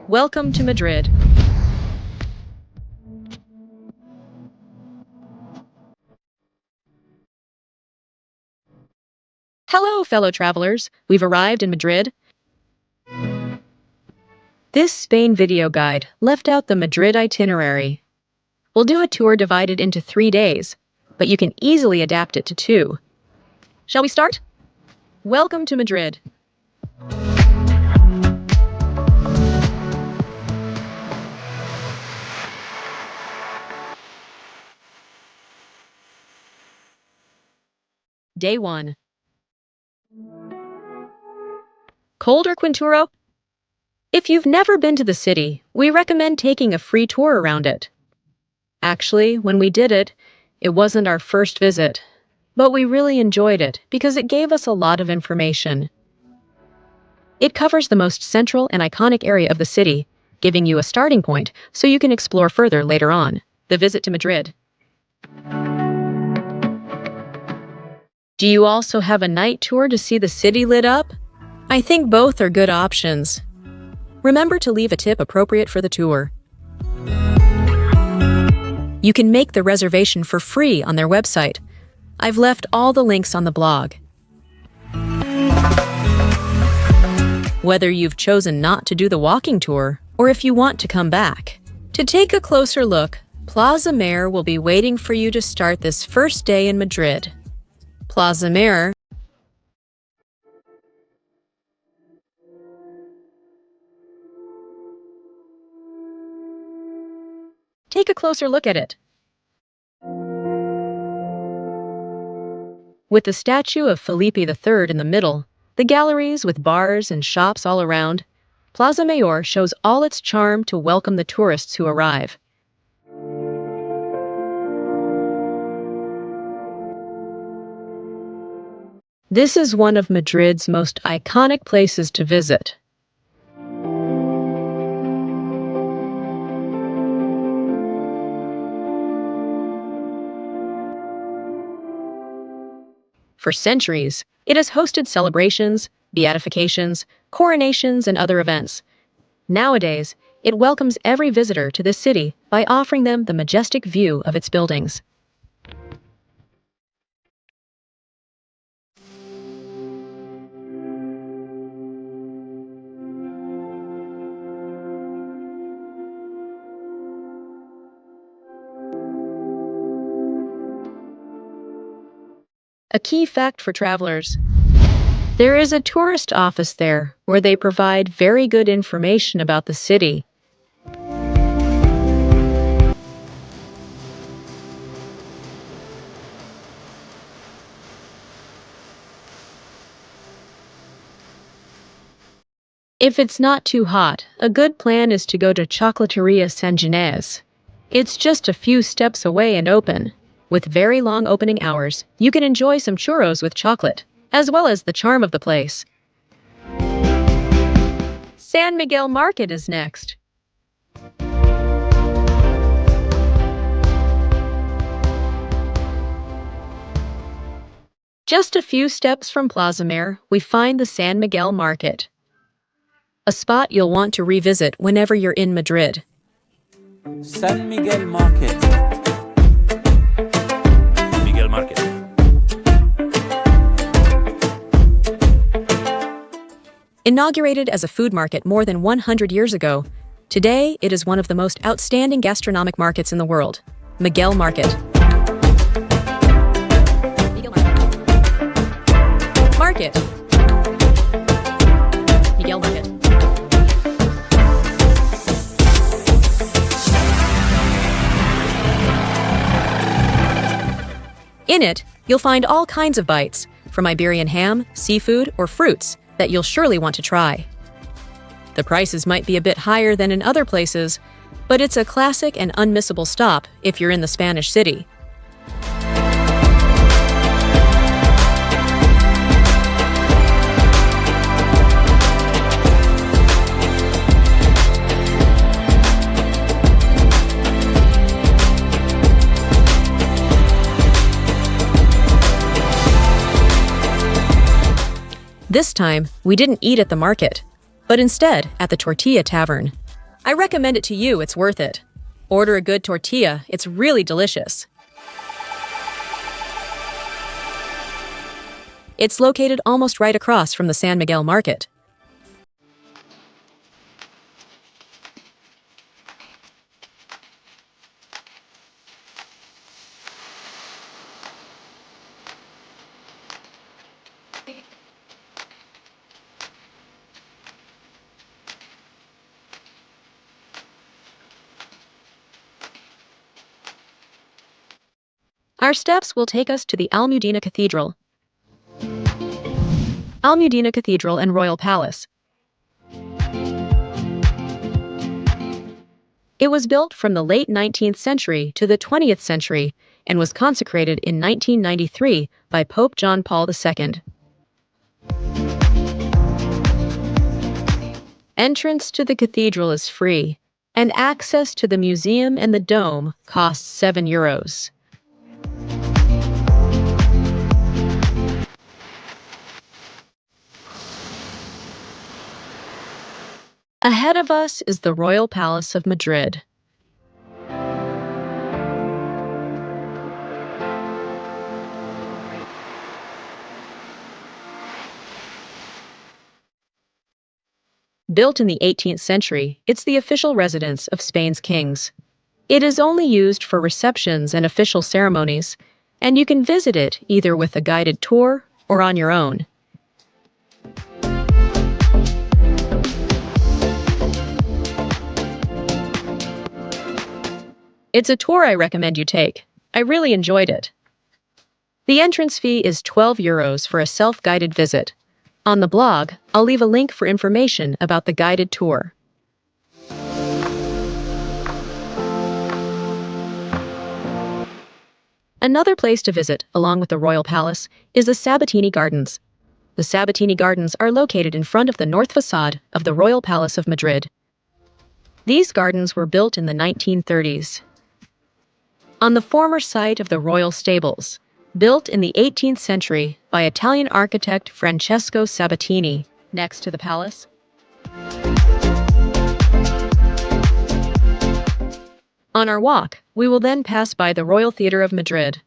Welcome to Madrid. Hello, fellow travelers. We've arrived in Madrid. This Spain video guide left out the Madrid itinerary. We'll do a tour divided into 3 days, but you can easily adapt it to 2. Shall we start? Welcome to Madrid. Day 1. Cold or Quinturo? If you've never been to the city, we recommend taking a free tour around it. Actually, when we did it, it wasn't our first visit, but we really enjoyed it because it gave us a lot of information. It covers the most central and iconic area of the city, giving you a starting point so you can explore further later on. The visit to Madrid. Do you also have a night tour to see the city lit up? I think both are good options. Remember to leave a tip appropriate for the tour. You can make the reservation for free on their website. I've left all the links on the blog. Whether you've chosen not to do the walking tour or if you want to come back. To take a closer look, Plaza Mayor will be waiting for you to start this first day in Madrid. Plaza Mayor. Take a closer look at it. With the statue of Felipe III in the middle, the galleries with bars and shops all around, Plaza Mayor shows all its charm to welcome the tourists who arrive. This is one of Madrid's most iconic places to visit. For centuries, it has hosted celebrations, beatifications, coronations, and other events. Nowadays, it welcomes every visitor to this city by offering them the majestic view of its buildings. A key fact for travelers. There is a tourist office there where they provide very good information about the city. If it's not too hot, a good plan is to go to Chocolateria San Ginés. It's just a few steps away and open. With very long opening hours, you can enjoy some churros with chocolate, as well as the charm of the place. San Miguel Market is next. Just a few steps from Plaza Mayor, we find the San Miguel Market, a spot you'll want to revisit whenever you're in Madrid. San Miguel Market. Market. Inaugurated as a food market more than 100 years ago, today it is one of the most outstanding gastronomic markets in the world. Miguel Market. Market. Miguel Market. In it, you'll find all kinds of bites, from Iberian ham, seafood, or fruits that you'll surely want to try. The prices might be a bit higher than in other places, but it's a classic and unmissable stop if you're in the Spanish city. This time, we didn't eat at the market, but instead at the Tortilla Tavern. I recommend it to you, it's worth it. Order a good tortilla, it's really delicious. It's located almost right across from the San Miguel market. Our steps will take us to the Almudena Cathedral. Almudena Cathedral and Royal Palace. It was built from the late 19th century to the 20th century and was consecrated in 1993 by Pope John Paul II. Entrance to the cathedral is free, and access to the museum and the dome costs €7. Ahead of us is the Royal Palace of Madrid. Built in the 18th century, it's the official residence of Spain's kings. It is only used for receptions and official ceremonies, and you can visit it either with a guided tour or on your own. It's a tour I recommend you take. I really enjoyed it. The entrance fee is €12 for a self-guided visit. On the blog, I'll leave a link for information about the guided tour. Another place to visit, along with the Royal Palace, is the Sabatini Gardens. The Sabatini Gardens are located in front of the north facade of the Royal Palace of Madrid. These gardens were built in the 1930s. On the former site of the royal stables, built in the 18th century by Italian architect Francesco Sabatini, next to the palace. On our walk, we will then pass by the Royal Theatre of Madrid.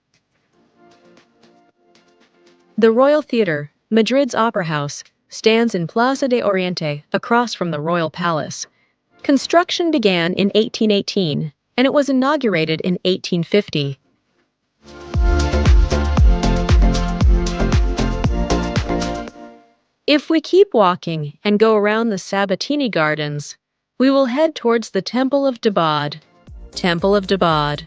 The Royal Theatre, Madrid's opera house, stands in Plaza de Oriente across from the Royal Palace. Construction began in 1818, and it was inaugurated in 1850. If we keep walking and go around the Sabatini Gardens, we will head towards the Temple of Dabad. Temple of Dabad.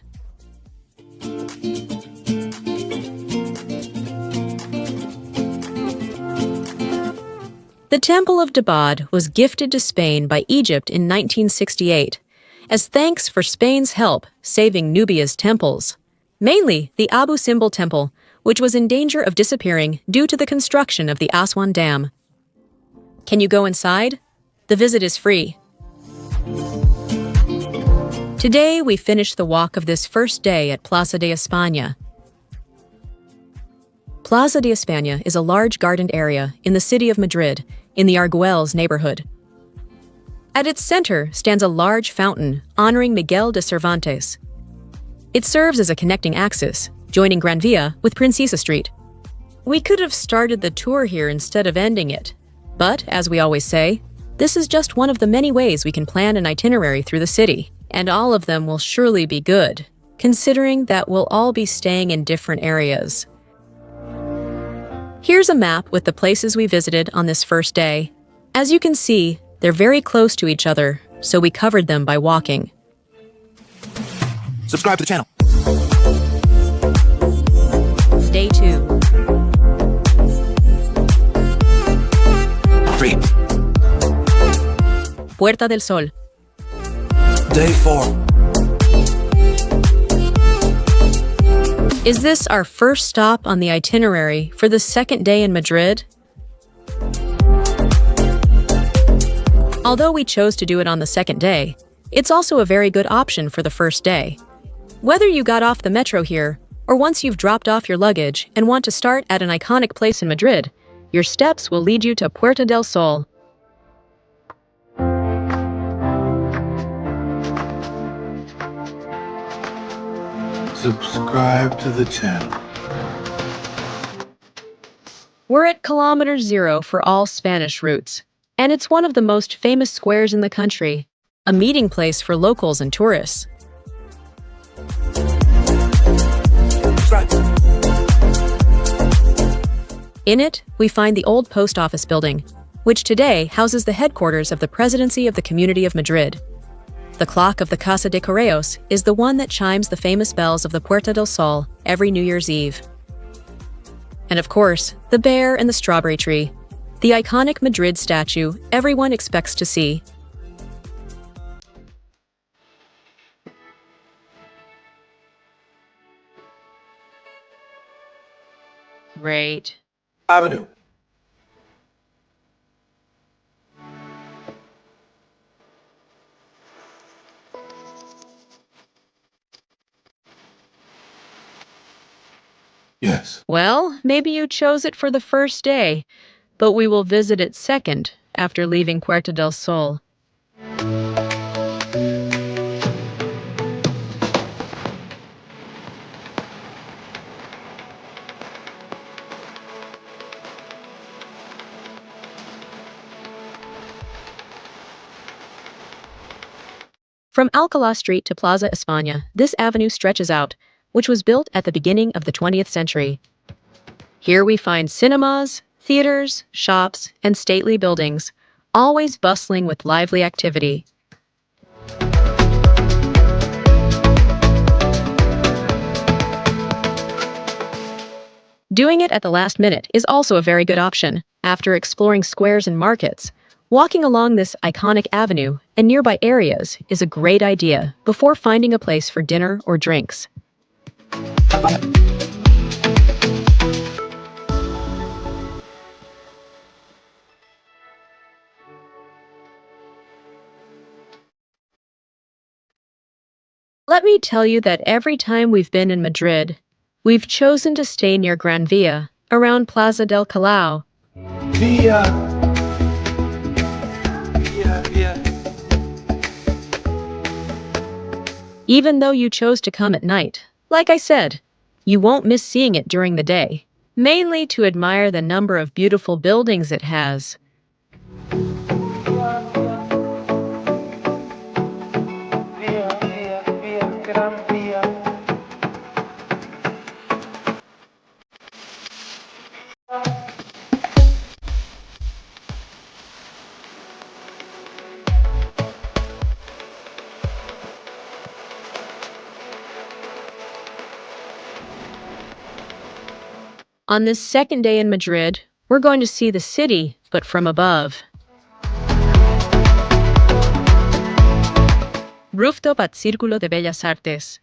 The Temple of Dabad was gifted to Spain by Egypt in 1968 as thanks for Spain's help saving Nubia's temples, mainly the Abu Simbel Temple, which was in danger of disappearing due to the construction of the Aswan Dam. Can you go inside? The visit is free. Today, we finish the walk of this first day at Plaza de España. Plaza de España is a large gardened area in the city of Madrid, in the Argüelles neighborhood. At its center stands a large fountain honoring Miguel de Cervantes. It serves as a connecting axis, joining Gran Via with Princesa Street. We could have started the tour here instead of ending it, but as we always say, this is just one of the many ways we can plan an itinerary through the city, and all of them will surely be good, considering that we'll all be staying in different areas. Here's a map with the places we visited on this first day. As you can see, they're very close to each other, so we covered them by walking. Subscribe to the channel. Day 2. 3. Puerta del Sol. Day 4. Is this our first stop on the itinerary for the second day in Madrid? Although we chose to do it on the second day, it's also a very good option for the first day. Whether you got off the metro here, or once you've dropped off your luggage and want to start at an iconic place in Madrid, your steps will lead you to Puerta del Sol. Subscribe to the channel. We're at kilometer zero for all Spanish routes, and it's one of the most famous squares in the country, a meeting place for locals and tourists. In it, we find the old post office building, which today houses the headquarters of the Presidency of the Community of Madrid. The clock of the Casa de Correos is the one that chimes the famous bells of the Puerta del Sol every New Year's Eve. And of course, the bear and the strawberry tree, the iconic Madrid statue everyone expects to see. Great. Avenue. Yes. Well, maybe you chose it for the first day, but we will visit it second after leaving Puerta del Sol. From Alcalá Street to Plaza España, this avenue stretches out, which was built at the beginning of the 20th century. Here we find cinemas, theaters, shops, and stately buildings, always bustling with lively activity. Doing it at the last minute is also a very good option. After exploring squares and markets, walking along this iconic avenue and nearby areas is a great idea before finding a place for dinner or drinks. Let me tell you that every time we've been in Madrid, we've chosen to stay near Gran Via, around Plaza del Callao. Via. Via. Even though you chose to come at night, like I said, you won't miss seeing it during the day, mainly to admire the number of beautiful buildings it has. Gran Via. On this second day in Madrid, we're going to see the city, but from above. Rooftop at Círculo de Bellas Artes.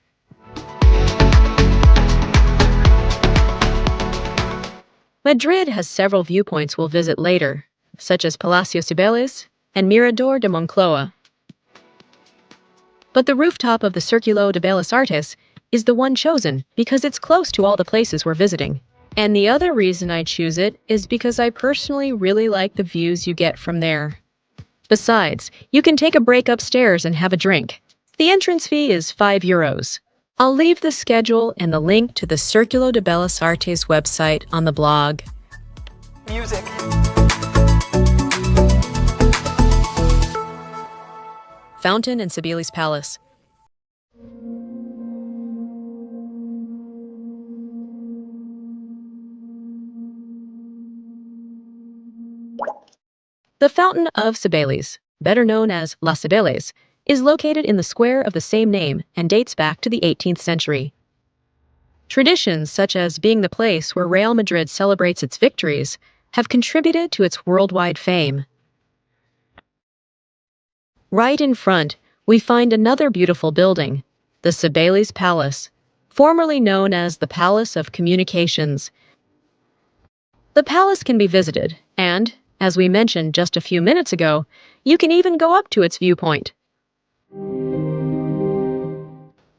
Madrid has several viewpoints we'll visit later, such as Palacio Cibeles and Mirador de Moncloa. But the rooftop of the Círculo de Bellas Artes is the one chosen because it's close to all the places we're visiting. And the other reason I choose it is because I personally really like the views you get from there. Besides, you can take a break upstairs and have a drink. The entrance fee is €5. I'll leave the schedule and the link to the Círculo de Bellas Artes website on the blog. Music. Fountain and Cibeles Palace. The Fountain of Cibeles, better known as Las Cibeles, is located in the square of the same name and dates back to the 18th century. Traditions such as being the place where Real Madrid celebrates its victories have contributed to its worldwide fame. Right in front, we find another beautiful building, the Cibeles Palace, formerly known as the Palace of Communications. The palace can be visited, and, as we mentioned just a few minutes ago, you can even go up to its viewpoint.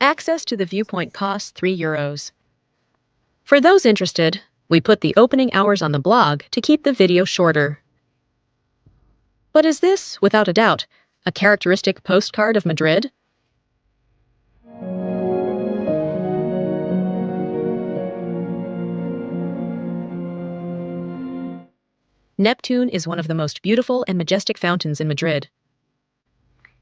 Access to the viewpoint costs €3. For those interested, we put the opening hours on the blog to keep the video shorter. But is this, without a doubt, a characteristic postcard of Madrid? Neptune is one of the most beautiful and majestic fountains in Madrid.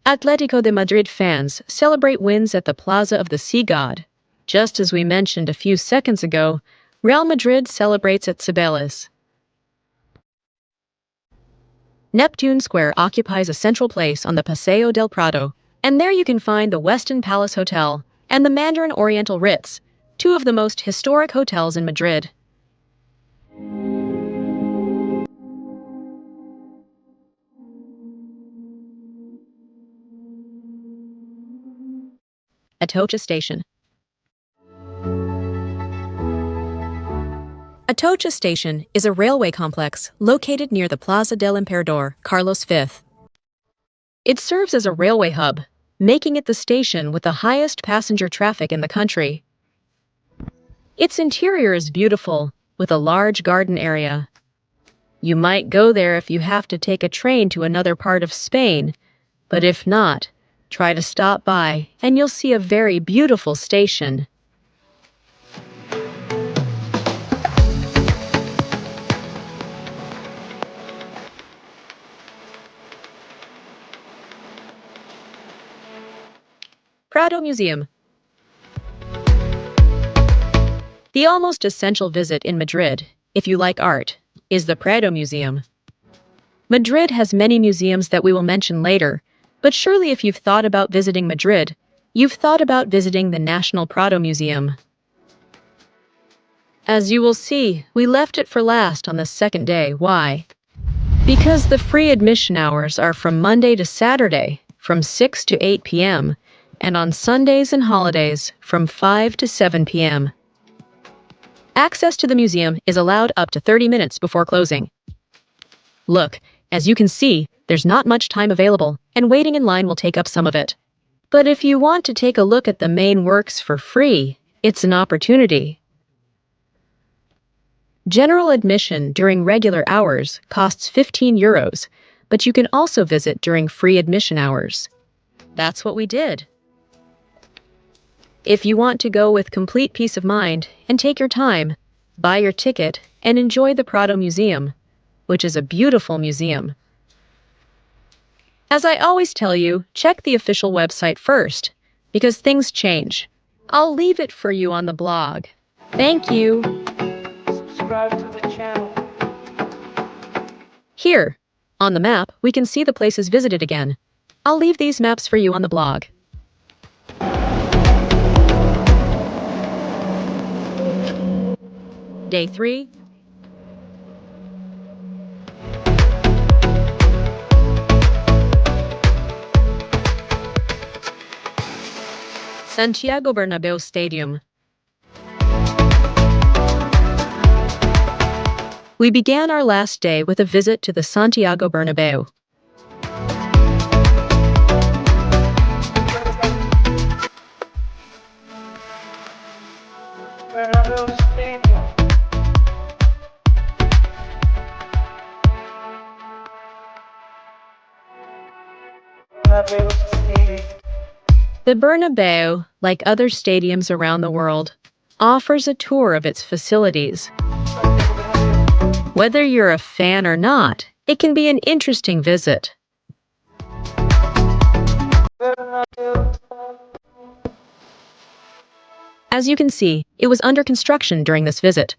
Atletico de Madrid fans celebrate wins at the Plaza of the Sea God. Just as we mentioned a few seconds ago, Real Madrid celebrates at Cibeles. Neptune Square occupies a central place on the Paseo del Prado, and there you can find the Westin Palace Hotel and the Mandarin Oriental Ritz, two of the most historic hotels in Madrid. Atocha Station. Atocha Station is a railway complex located near the Plaza del Emperador Carlos V. It serves as a railway hub, making it the station with the highest passenger traffic in the country. Its interior is beautiful, with a large garden area. You might go there if you have to take a train to another part of Spain, but if not, try to stop by and you'll see a very beautiful station. Prado Museum. The almost essential visit in Madrid, if you like art, is the Prado Museum. Madrid has many museums that we will mention later, but surely if you've thought about visiting Madrid, you've thought about visiting the National Prado Museum. As you will see, we left it for last on the second day. Why? Because the free admission hours are from Monday to Saturday, from 6 to 8 p.m., and on Sundays and holidays, from 5 to 7 p.m. Access to the museum is allowed up to 30 minutes before closing. Look, as you can see, there's not much time available, and waiting in line will take up some of it. But if you want to take a look at the main works for free, it's an opportunity. General admission during regular hours costs €15, but you can also visit during free admission hours. That's what we did. If you want to go with complete peace of mind and take your time, buy your ticket and enjoy the Prado Museum, which is a beautiful museum. As I always tell you, check the official website first, because things change. I'll leave it for you on the blog. Thank you. Subscribe to the channel. Here, on the map, we can see the places visited again. I'll leave these maps for you on the blog. Day 3. Santiago Bernabéu Stadium. We began our last day with a visit to the Santiago Bernabéu. Bernabéu Stadium. Bernabéu Stadium. The Bernabéu, like other stadiums around the world, offers a tour of its facilities. Whether you're a fan or not, it can be an interesting visit. As you can see, it was under construction during this visit.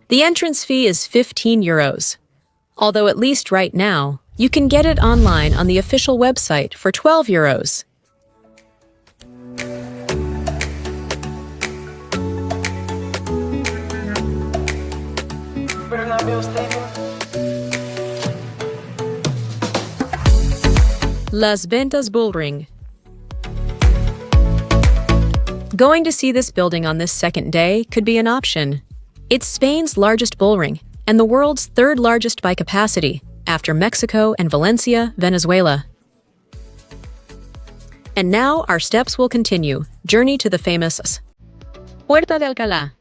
The entrance fee is €15, although at least right now, you can get it online on the official website for €12. Bernabéu Stadium. Las Ventas Bullring. Going to see this building on this second day could be an option. It's Spain's largest bullring and the world's third largest by capacity, after Mexico and Valencia, Venezuela. And now our steps will continue. Journey to the famous Puerta de Alcalá.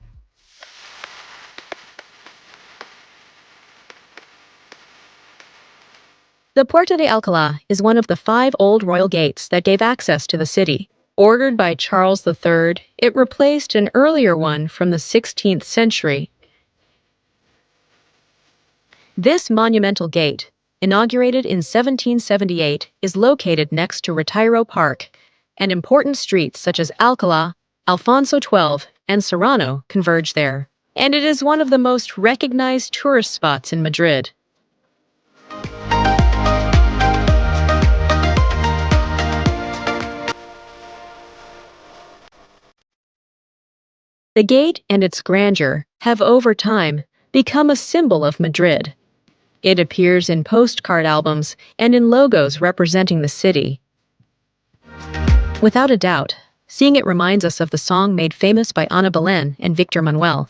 The Puerta de Alcalá is one of the 5 old royal gates that gave access to the city. Ordered by Charles III, it replaced an earlier one from the 16th century. This monumental gate, inaugurated in 1778, is located next to Retiro Park, and important streets such as Alcalá, Alfonso XII, and Serrano converge there. And it is one of the most recognized tourist spots in Madrid. The gate and its grandeur have over time become a symbol of Madrid. It appears in postcard albums and in logos representing the city. Without a doubt, seeing it reminds us of the song made famous by Ana Belén and Victor Manuel.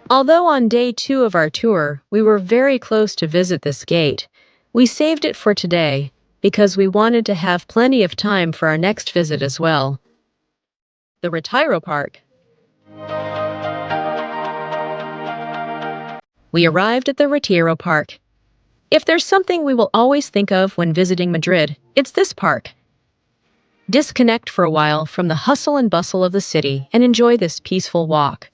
Although on day 2 of our tour, we were very close to visit this gate, we saved it for today because we wanted to have plenty of time for our next visit as well. The Retiro Park. We arrived at the Retiro Park. If there's something we will always think of when visiting Madrid, it's this park. Disconnect for a while from the hustle and bustle of the city and enjoy this peaceful walk.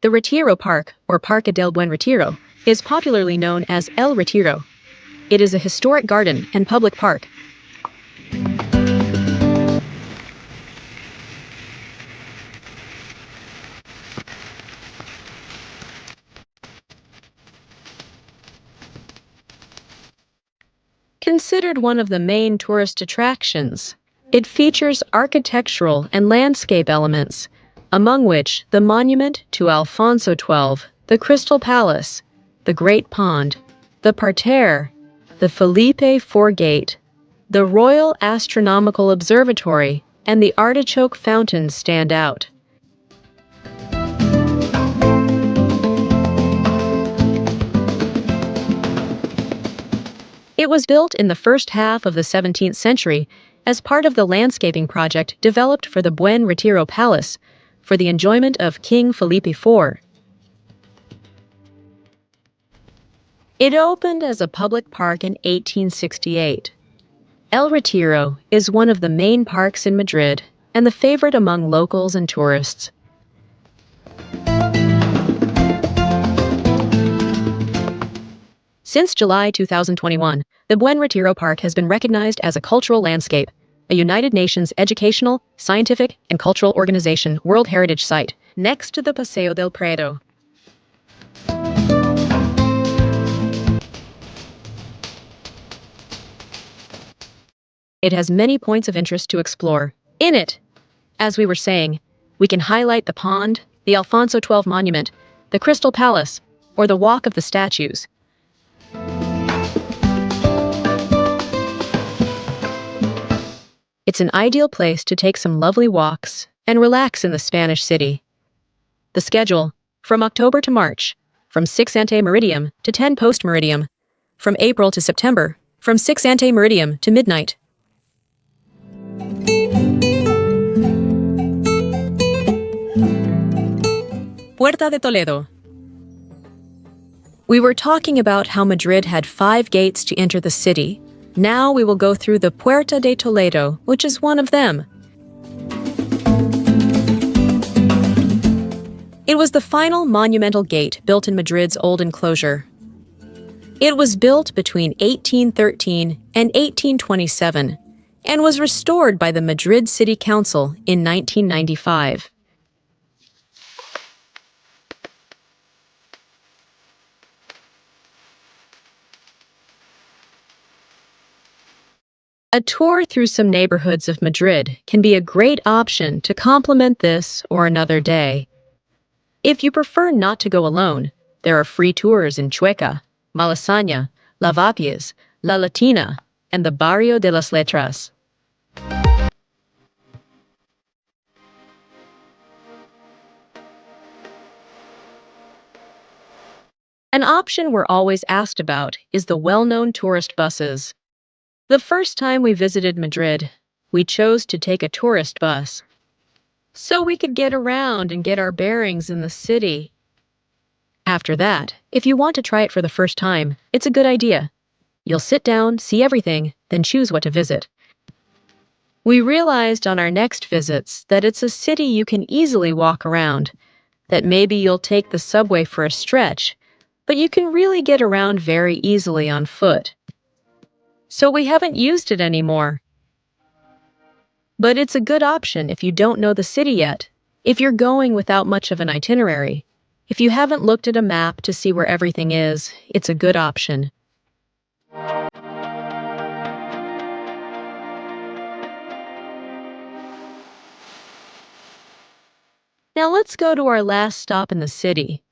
The Retiro Park, or Parque del Buen Retiro, is popularly known as El Retiro. It is a historic garden and public park. Considered one of the main tourist attractions, it features architectural and landscape elements, among which the monument to Alfonso XII, the Crystal Palace, the Great Pond, the Parterre, the Felipe IV Gate, the Royal Astronomical Observatory, and the Artichoke Fountain stand out. It was built in the first half of the 17th century as part of the landscaping project developed for the Buen Retiro Palace for the enjoyment of King Felipe IV. It opened as a public park in 1868. El Retiro is one of the main parks in Madrid and the favorite among locals and tourists. Since July 2021, the Buen Retiro Park has been recognized as a cultural landscape, a United Nations educational, scientific, and cultural organization World Heritage Site, next to the Paseo del Prado. It has many points of interest to explore. In it, as we were saying, we can highlight the pond, the Alfonso XII Monument, the Crystal Palace, or the Walk of the Statues. It's an ideal place to take some lovely walks and relax in the Spanish city. The schedule, from October to March, from 6 ante meridiem to 10 post meridiem, from April to September, from 6 ante meridiem to midnight. Puerta de Toledo. We were talking about how Madrid had 5 gates to enter the city. Now we will go through the Puerta de Toledo, which is one of them. It was the final monumental gate built in Madrid's old enclosure. It was built between 1813 and 1827 and was restored by the Madrid City Council in 1995. A tour through some neighborhoods of Madrid can be a great option to complement this or another day. If you prefer not to go alone, there are free tours in Chueca, Malasaña, Lavapiés, La Latina, and the Barrio de las Letras. An option we're always asked about is the well-known tourist buses. The first time we visited Madrid, we chose to take a tourist bus so we could get around and get our bearings in the city. After that, if you want to try it for the first time, it's a good idea. You'll sit down, see everything, then choose what to visit. We realized on our next visits that it's a city you can easily walk around, that maybe you'll take the subway for a stretch, but you can really get around very easily on foot. So we haven't used it anymore. But it's a good option if you don't know the city yet, if you're going without much of an itinerary. If you haven't looked at a map to see where everything is, it's a good option. Now let's go to our last stop in the city.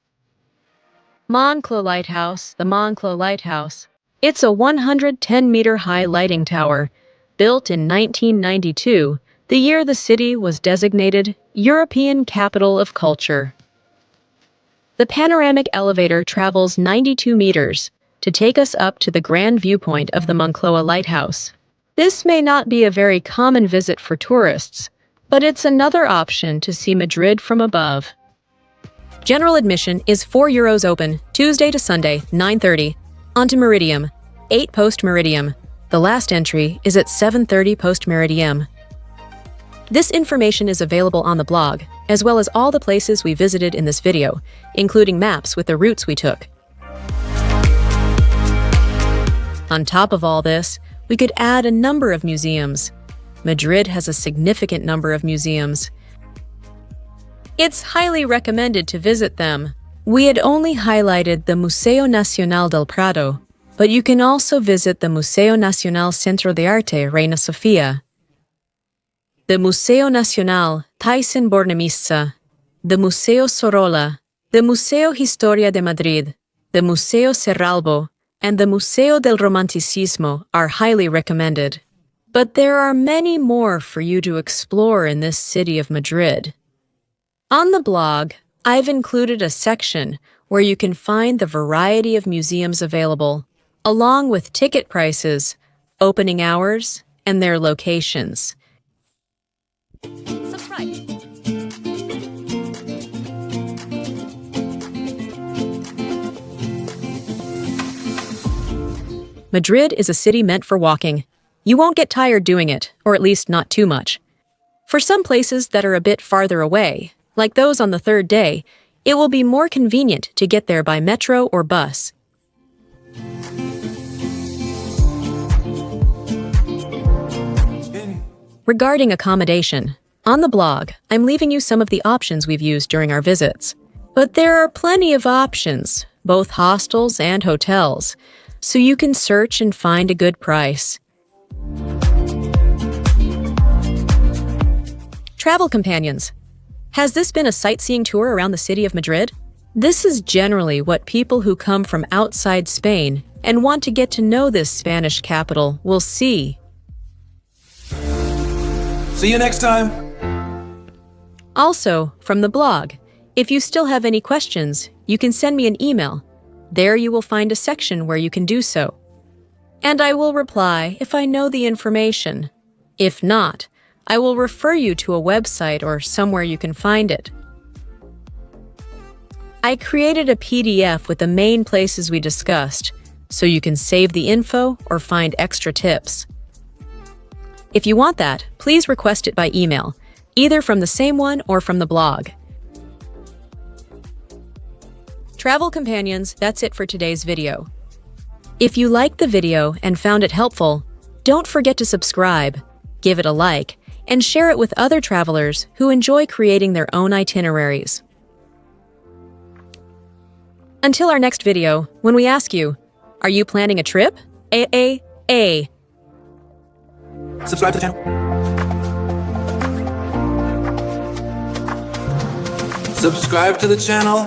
Monclo Lighthouse, the Monclo Lighthouse. It's a 110-meter-high lighting tower, built in 1992, the year the city was designated European Capital of Culture. The panoramic elevator travels 92 meters to take us up to the grand viewpoint of the Moncloa Lighthouse. This may not be a very common visit for tourists, but it's another option to see Madrid from above. General admission is €4 open, Tuesday to Sunday, 9:30, onto Meridium, 8 post Meridium. The last entry is at 7:30 post Meridium. This information is available on the blog, as well as all the places we visited in this video, including maps with the routes we took. On top of all this, we could add a number of museums. Madrid has a significant number of museums. It's highly recommended to visit them. We had only highlighted the Museo Nacional del Prado, but you can also visit the Museo Nacional Centro de Arte Reina Sofía, the Museo Nacional Thyssen-Bornemisza, the Museo Sorolla, the Museo Historia de Madrid, the Museo Cerralbo, and the Museo del Romanticismo are highly recommended. But there are many more for you to explore in this city of Madrid. On the blog, I've included a section where you can find the variety of museums available, along with ticket prices, opening hours, and their locations. Subscribe. Madrid is a city meant for walking. You won't get tired doing it, or at least not too much. For some places that are a bit farther away, like those on the third day, it will be more convenient to get there by metro or bus. Regarding accommodation, on the blog, I'm leaving you some of the options we've used during our visits. But there are plenty of options, both hostels and hotels, so you can search and find a good price. Travel companions. Has this been a sightseeing tour around the city of Madrid? This is generally what people who come from outside Spain and want to get to know this Spanish capital will see. See you next time! Also, from the blog, if you still have any questions, you can send me an email. There you will find a section where you can do so. And I will reply if I know the information. If not, I will refer you to a website or somewhere you can find it. I created a PDF with the main places we discussed, so you can save the info or find extra tips. If you want that, please request it by email, either from the same one or from the blog. Travel companions, that's it for today's video. If you liked the video and found it helpful, don't forget to subscribe, give it a like, and share it with other travelers who enjoy creating their own itineraries. Until our next video, when we ask you, are you planning a trip? Subscribe to the channel. Subscribe to the channel.